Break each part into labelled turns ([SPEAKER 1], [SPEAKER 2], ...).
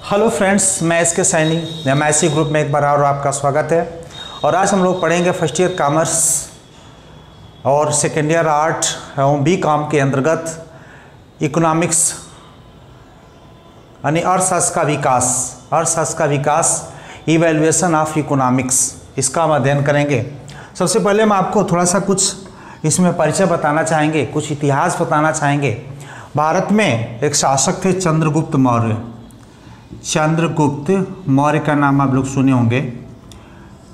[SPEAKER 1] Hello friends, मैं S के Saini MIC group में एक बार और आपका स्वागत है। और आज हम लोग पढ़ेंगे फर्स्ट ईयर कॉमर्स और सेकेंड ईयर आर्ट एवं बी कॉम के अंतर्गत इकोनॉमिक्स यानी अर्थशास्त्र का विकास इवैल्यूएशन ऑफ इकोनॉमिक्स, इसका हम अध्ययन करेंगे। सबसे पहले मैं आपको थोड़ा सा कुछ इसमें परिचय बताना चाहेंगे, कुछ इतिहास बताना चाहेंगे। भारत में एक शासक थे चंद्रगुप्त मौर्य। चंद्रगुप्त मौर्य का नाम आप लोग सुने होंगे।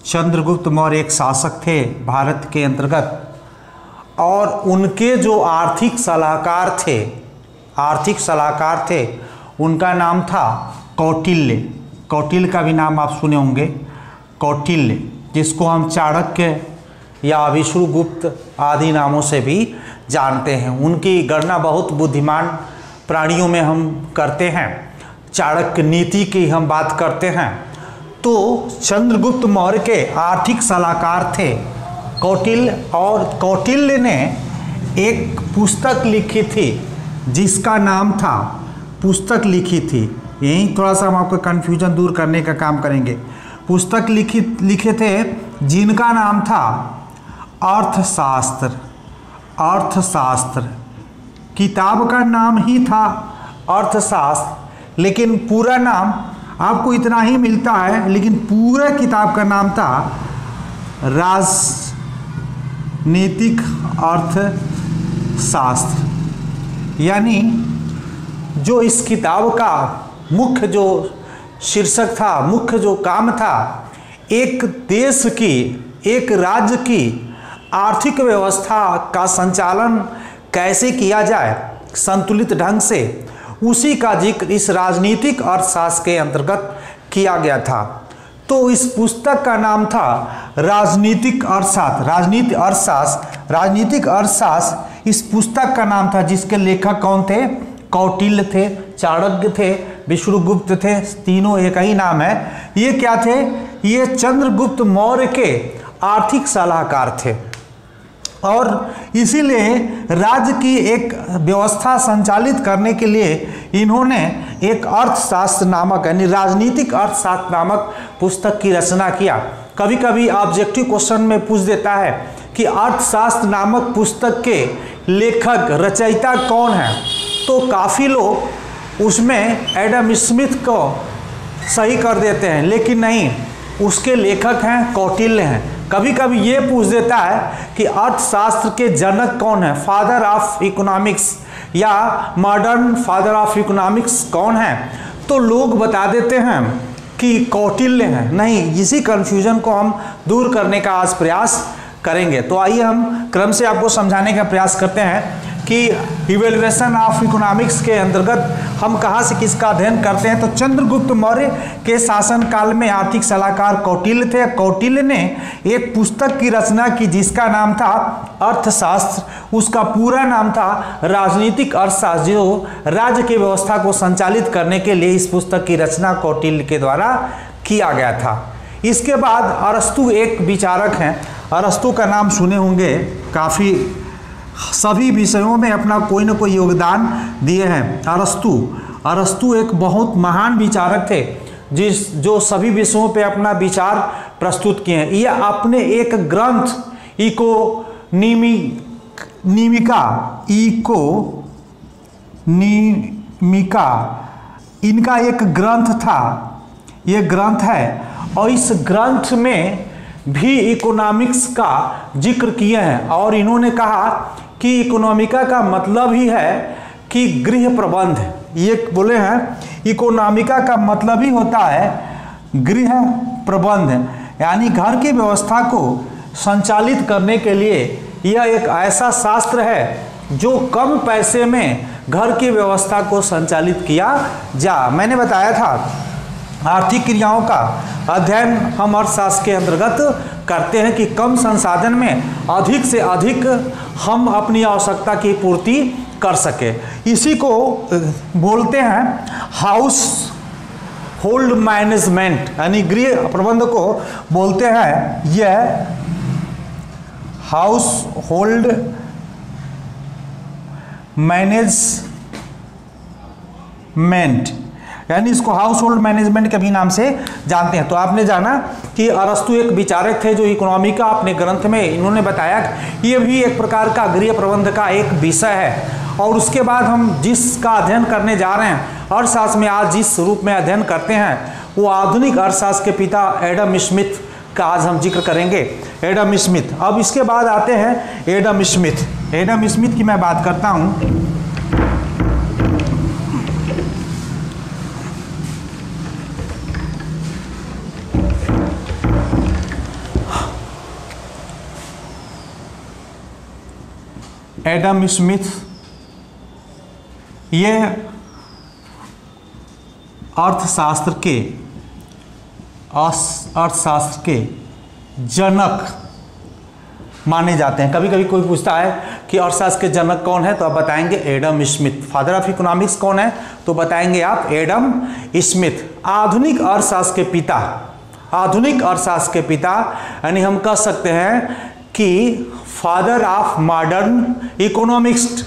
[SPEAKER 1] चंद्रगुप्त मौर्य एक शासक थे भारत के अंतर्गत, और उनके जो आर्थिक सलाहकार थे उनका नाम था कौटिल्य। कौटिल्य का भी नाम आप सुने होंगे, कौटिल्य, जिसको हम चाणक्य या विष्णुगुप्त आदि नामों से भी जानते हैं। उनकी गणना बहुत बुद्धिमान प्राणियों में हम करते हैं। चाणक्य नीति की हम बात करते हैं तो चंद्रगुप्त मौर्य के आर्थिक सलाहकार थे कौटिल्य, और कौटिल्य ने एक पुस्तक लिखी थी जिसका नाम था, पुस्तक लिखी थी, यही थोड़ा सा हम आपको कन्फ्यूजन दूर करने का काम करेंगे। पुस्तक लिखे थे जिनका नाम था अर्थशास्त्र। किताब का नाम ही था अर्थशास्त्र, लेकिन पूरा नाम आपको इतना ही मिलता है, लेकिन पूरा किताब का नाम था राजनीतिक अर्थशास्त्र। यानी जो इस किताब का मुख्य जो शीर्षक था, मुख्य जो काम था, एक देश की, एक राज्य की आर्थिक व्यवस्था का संचालन कैसे किया जाए संतुलित ढंग से, उसी का जिक्र इस राजनीतिक अर्थशास्त्र के अंतर्गत किया गया था। तो इस पुस्तक का नाम था राजनीतिक अर्थशास्त्र। इस पुस्तक का नाम था, जिसके लेखक कौन थे? कौटिल्य थे, चाणक्य थे, विष्णुगुप्त थे, तीनों एक ही नाम है। ये क्या थे? ये चंद्रगुप्त मौर्य के आर्थिक सलाहकार थे, और इसीलिए राज्य की एक व्यवस्था संचालित करने के लिए इन्होंने एक अर्थशास्त्र नामक यानी राजनीतिक अर्थशास्त्र नामक पुस्तक की रचना किया। कभी कभी ऑब्जेक्टिव क्वेश्चन में पूछ देता है कि अर्थशास्त्र नामक पुस्तक के लेखक रचयिता कौन है, तो काफ़ी लोग उसमें एडम स्मिथ को सही कर देते हैं, लेकिन नहीं, उसके लेखक हैं कौटिल्य हैं। कभी कभी ये पूछ देता है कि अर्थशास्त्र के जनक कौन है, फादर ऑफ इकोनॉमिक्स या मॉडर्न फादर ऑफ इकोनॉमिक्स कौन है, तो लोग बता देते हैं कि कौटिल्य हैं। नहीं, इसी कन्फ्यूजन को हम दूर करने का आज प्रयास करेंगे। तो आइए हम क्रम से आपको समझाने का प्रयास करते हैं कि इवैल्यूएशन ऑफ इकोनॉमिक्स के अंतर्गत हम कहाँ से किसका अध्ययन करते हैं। तो चंद्रगुप्त मौर्य के शासन काल में आर्थिक सलाहकार कौटिल्य थे। कौटिल्य ने एक पुस्तक की रचना की जिसका नाम था अर्थशास्त्र। उसका पूरा नाम था राजनीतिक अर्थशास्त्र, जो राज्य की व्यवस्था को संचालित करने के लिए इस पुस्तक की रचना कौटिल्य के द्वारा किया गया था। इसके बाद अरस्तु एक विचारक हैं। अरस्तु का नाम सुने होंगे, काफ़ी सभी विषयों में अपना कोई न कोई योगदान दिए हैं। अरस्तु एक बहुत महान विचारक थे जो सभी विषयों पे अपना विचार प्रस्तुत किए हैं। ये अपने एक ग्रंथ इकोनॉमिका इनका एक ग्रंथ था, ये ग्रंथ है, और इस ग्रंथ में भी इकोनॉमिक्स का जिक्र किए हैं। और इन्होंने कहा कि इकोनॉमिका का मतलब ही है कि गृह प्रबंध। ये बोले हैं इकोनॉमिका का मतलब ही होता है गृह प्रबंध, यानी घर की व्यवस्था को संचालित करने के लिए यह एक ऐसा शास्त्र है जो कम पैसे में घर की व्यवस्था को संचालित किया जा। मैंने बताया था आर्थिक क्रियाओं का अध्ययन हम अर्थशास्त्र के अंतर्गत करते हैं कि कम संसाधन में अधिक से अधिक हम अपनी आवश्यकता की पूर्ति कर सके। इसी को बोलते हैं हाउस होल्ड मैनेजमेंट, यानी गृह प्रबंध को बोलते हैं यह हाउस होल्ड मैनेजमेंट। यानी इसको हाउस होल्ड मैनेजमेंट के भी नाम से जानते हैं। तो आपने जाना कि अरस्तु एक विचारक थे जो इकोनॉमी का अपने ग्रंथ में इन्होंने बताया कि ये भी एक प्रकार का गृह प्रबंध का एक विषय है। और उसके बाद हम जिसका अध्ययन करने जा रहे हैं अर्थशास्त्र में, आज जिस रूप में अध्ययन करते हैं वो आधुनिक अर्थशास्त्र के पिता एडम स्मिथ का आज हम जिक्र करेंगे। Adam Smith. अब इसके बाद आते हैं एडम स्मिथ। एडम स्मिथ की मैं बात करता हूं। एडम स्मिथ ये अर्थशास्त्र के जनक माने जाते हैं। कभी कभी कोई पूछता है कि अर्थशास्त्र के जनक कौन है, तो आप बताएंगे Adam Smith. Father of economics कौन है, तो बताएंगे आप एडम स्मिथ। आधुनिक अर्थशास्त्र के पिता, आधुनिक अर्थशास्त्र के पिता, यानी हम कह सकते हैं कि फादर ऑफ मॉडर्न इकोनॉमिक्स,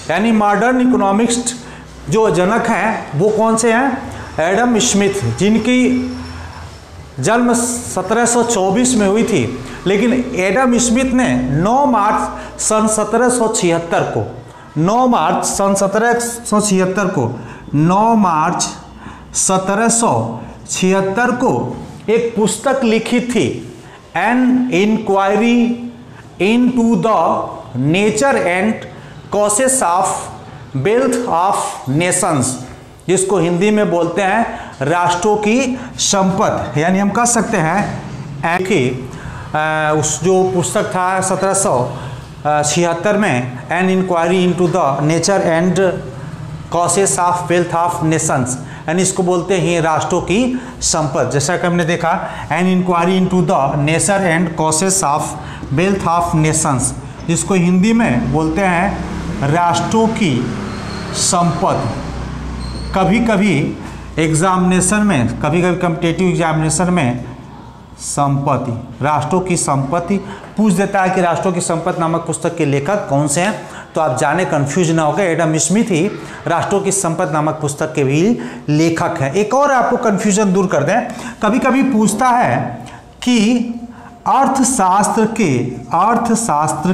[SPEAKER 1] यानी मॉडर्न इकोनॉमिक्स जो जनक हैं वो कौन से हैं, एडम स्मिथ, जिनकी जन्म 1724 में हुई थी। लेकिन एडम स्मिथ ने 9 मार्च सन 1776 को 9 मार्च सन 1776 को 9 मार्च 1776 को एक पुस्तक लिखी थी, an inquiry into the nature and causes of wealth of nations, जिसको हिंदी में बोलते हैं राष्ट्रों की संपत्ति। यानी हम कह सकते हैं कि उस जो पुस्तक था 1776 में, an inquiry into the nature and causes of wealth of nations, यानी इसको बोलते हैं राष्ट्रों की संपत्ति। जैसा कि हमने देखा an inquiry into the nature and causes of wealth of nations, जिसको हिंदी में बोलते हैं राष्ट्रों की संपत्ति। कभी कभी एग्जामिनेशन में, कभी कभी कॉम्पिटिटिव एग्जामिनेशन में संपत्ति, राष्ट्रों की संपत्ति पूछ देता है कि राष्ट्रों की संपत्ति नामक पुस्तक के लेखक कौन से हैं, तो आप जाने कंफ्यूज ना हो गए, एडम स्मिथ ही राष्ट्रों की संपत्ति नामक पुस्तक के भी लेखक हैं। एक और आपको कंफ्यूजन दूर कर दें, कभी कभी पूछता है कि अर्थशास्त्र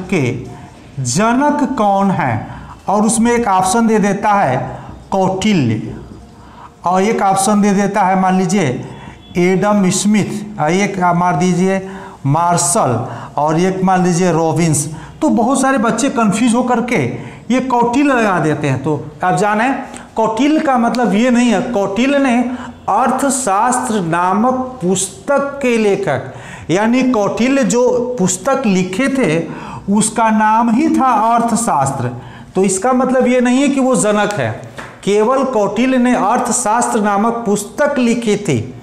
[SPEAKER 1] के जनक कौन है, और उसमें एक ऑप्शन दे देता है कौटिल्य, और एक ऑप्शन दे देता है मान लीजिए एडम स्मिथ, एक मार दीजिए मार्शल, और एक मान लीजिए रॉबिन्स। तो बहुत सारे बच्चे कंफ्यूज होकर के ये कौटिल्य लगा देते हैं। तो आप जाने कौटिल्य का मतलब ये नहीं है, कौटिल्य ने अर्थशास्त्र नामक पुस्तक के लेखक, यानी कौटिल्य जो पुस्तक लिखे थे उसका नाम ही था अर्थशास्त्र। तो इसका मतलब ये नहीं है कि वो जनक है, केवल कौटिल्य ने अर्थशास्त्र नामक पुस्तक लिखी थी।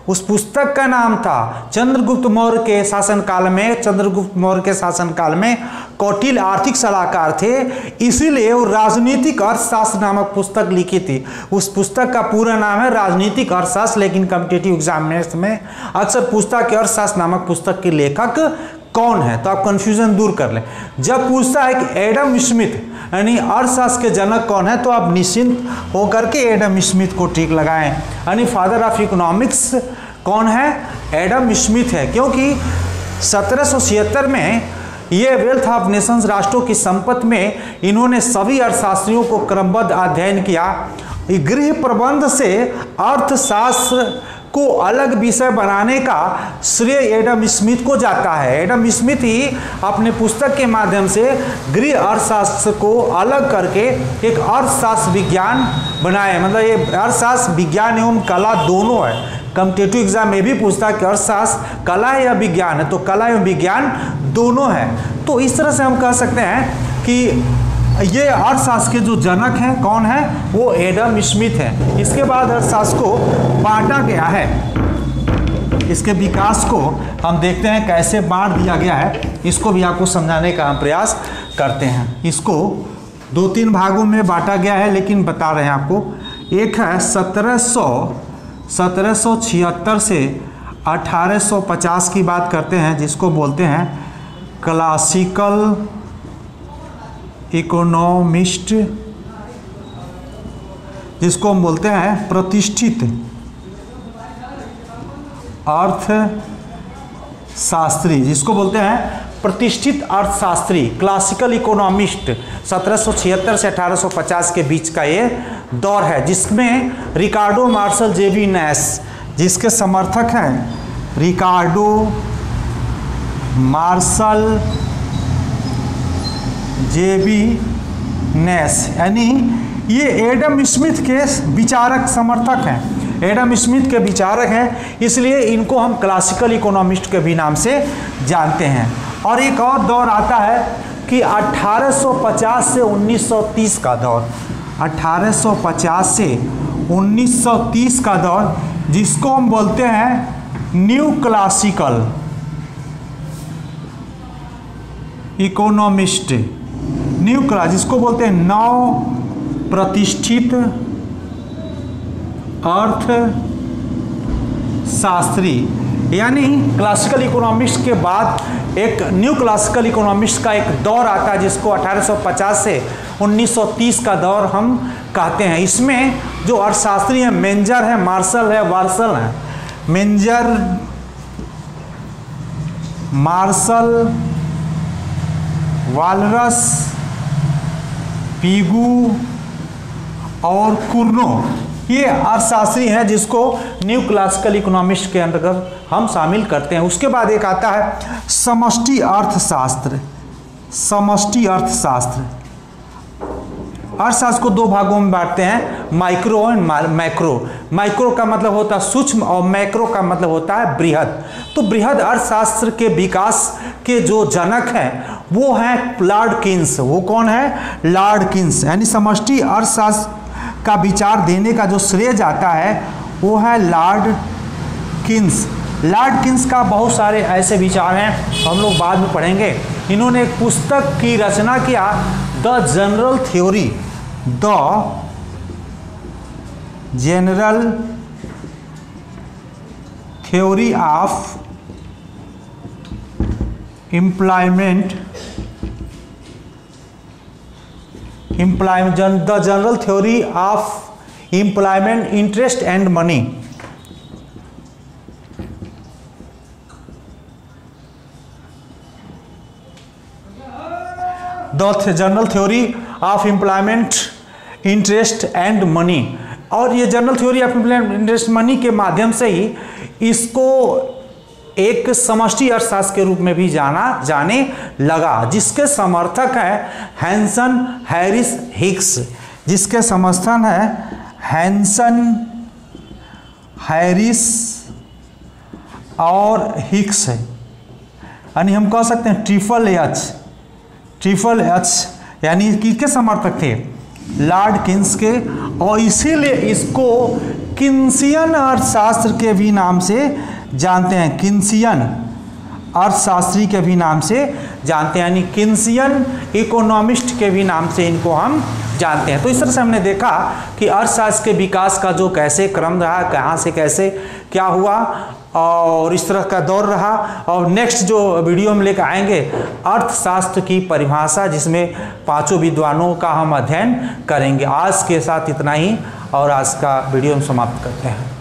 [SPEAKER 1] उस पुस्तक का नाम था चंद्रगुप्त मौर्य के शासनकाल में, चंद्रगुप्त मौर्य के शासनकाल में कौटिल्य आर्थिक सलाहकार थे, इसीलिए वो राजनीतिक अर्थशास्त्र नामक पुस्तक लिखी थी। उस पुस्तक का पूरा नाम है राजनीतिक अर्थशास्त्र, लेकिन कॉम्पिटिटिव एग्जामिनेशन में अक्सर पूछता कि अर्थशास्त्र नामक पुस्तक के लेखक कौन है, तो आप कंफ्यूजन दूर कर लें। जब पूछता है कि एडम स्मिथ यानी अर्थशास्त्र के जनक कौन है, तो आप निश्चिंत होकर के एडम स्मिथ को ठीक लगाएं। यानी फादर ऑफ इकोनॉमिक्स कौन है, एडम स्मिथ है, क्योंकि 1776 में ये वेल्थ ऑफ नेशंस राष्ट्रों की संपत्ति में इन्होंने सभी अर्थशास्त्रियों को क्रमबद्ध अध्ययन किया। गृह प्रबंध से अर्थशास्त्र को अलग विषय बनाने का श्रेय एडम स्मिथ को जाता है। एडम स्मिथ ही अपने पुस्तक के माध्यम से गृह अर्थशास्त्र को अलग करके एक अर्थशास्त्र विज्ञान बनाए। मतलब ये अर्थशास्त्र विज्ञान एवं कला दोनों है। कॉम्पिटिटिव एग्जाम में भी पूछता है कि अर्थशास्त्र कला है या विज्ञान है, तो कला एवं विज्ञान दोनों है। तो इस तरह से हम कह सकते हैं कि ये अर्थशास्त्र के जो जनक हैं कौन है, वो एडम स्मिथ है। इसके बाद अर्थशास्त्र को बांटा गया है, इसके विकास को हम देखते हैं कैसे बांट दिया गया है, इसको भी आपको समझाने का हम प्रयास करते हैं। इसको 2-3 भागों में बांटा गया है, लेकिन बता रहे हैं आपको। एक है 1776 से 1850 की बात करते हैं, जिसको बोलते हैं क्लासिकल इकोनॉमिस्ट जिसको हम बोलते हैं प्रतिष्ठित अर्थशास्त्री, जिसको बोलते हैं प्रतिष्ठित अर्थशास्त्री, क्लासिकल इकोनॉमिस्ट। 1776 से 1850 के बीच का ये दौर है, जिसमें रिकार्डो मार्शल जेबी नैश, जिसके समर्थक हैं रिकार्डो मार्शल जेबी नैश, यानी ये एडम स्मिथ के विचारक समर्थक हैं, एडम स्मिथ के विचारक हैं, इसलिए इनको हम क्लासिकल इकोनॉमिस्ट के भी नाम से जानते हैं। और एक और दौर आता है कि 1850 से 1930 का दौर, 1850 से 1930 का दौर, जिसको हम बोलते हैं new classical economist, new class, जिसको बोलते हैं नव प्रतिष्ठित अर्थशास्त्री। यानी क्लासिकल इकोनॉमिस्ट के बाद एक न्यू क्लासिकल इकोनॉमिस्ट का एक दौर आता है, जिसको 1850 से 1930 का दौर हम कहते हैं। इसमें जो अर्थशास्त्री हैं मेंजर है, मार्शल है, वार्सल है। मेंजर, मार्शल, वालरस, पीगू और कुर्नो, ये अर्थशास्त्री हैं जिसको न्यू क्लासिकल इकोनॉमिस्ट के अंतर्गत हम शामिल करते हैं। उसके बाद एक आता है समष्टि अर्थशास्त्र। समष्टि अर्थशास्त्र, अर्थशास्त्र को दो भागों में बांटते हैं, माइक्रो और मैक्रो। माइक्रो का मतलब होता है सूक्ष्म और मैक्रो का मतलब होता है बृहद। तो बृहद अर्थशास्त्र के विकास के जो जनक हैं वो हैं लॉर्ड किन्स। वो कौन है? Lord Keynes. यानी समष्टि अर्थशास्त्र का विचार देने का जो श्रेय जाता है वो है लॉर्ड किन्स। लॉर्ड किन्स का बहुत सारे ऐसे विचार हैं, हम लोग बाद में पढ़ेंगे। इन्होंने एक पुस्तक की रचना किया, the general theory, the general theory of employment, the general theory of employment, interest and money. The general theory of employment, interest and money. और ये general theory of employment, interest, money के माध्यम से ही इसको एक समष्टि अर्थशास्त्र के रूप में भी जाने लगा, जिसके समर्थक हैं हैंसन, हैरिस, हिक्स। जिसके समर्थन है हैंसन, हैरिस और हिक्स है। यानी हम कह सकते हैं ट्रिपल एच, ट्रिपल एच, यानी किसके समर्थक थे? लॉर्ड किन्स के। और इसीलिए इसको किन्सियन अर्थशास्त्र के भी नाम से जानते हैं, किन्सियन अर्थशास्त्री के भी नाम से जानते हैं, यानी किन्सियन इकोनॉमिस्ट के भी नाम से इनको हम जानते हैं। तो इस तरह से हमने देखा कि अर्थशास्त्र के विकास का जो कैसे क्रम रहा, कहाँ से कैसे क्या हुआ और इस तरह का दौर रहा। और नेक्स्ट जो वीडियो में लेकर आएंगे अर्थशास्त्र की परिभाषा, जिसमें पांचों विद्वानों का हम अध्ययन करेंगे। आज के साथ इतना ही और आज का वीडियो हम समाप्त करते हैं।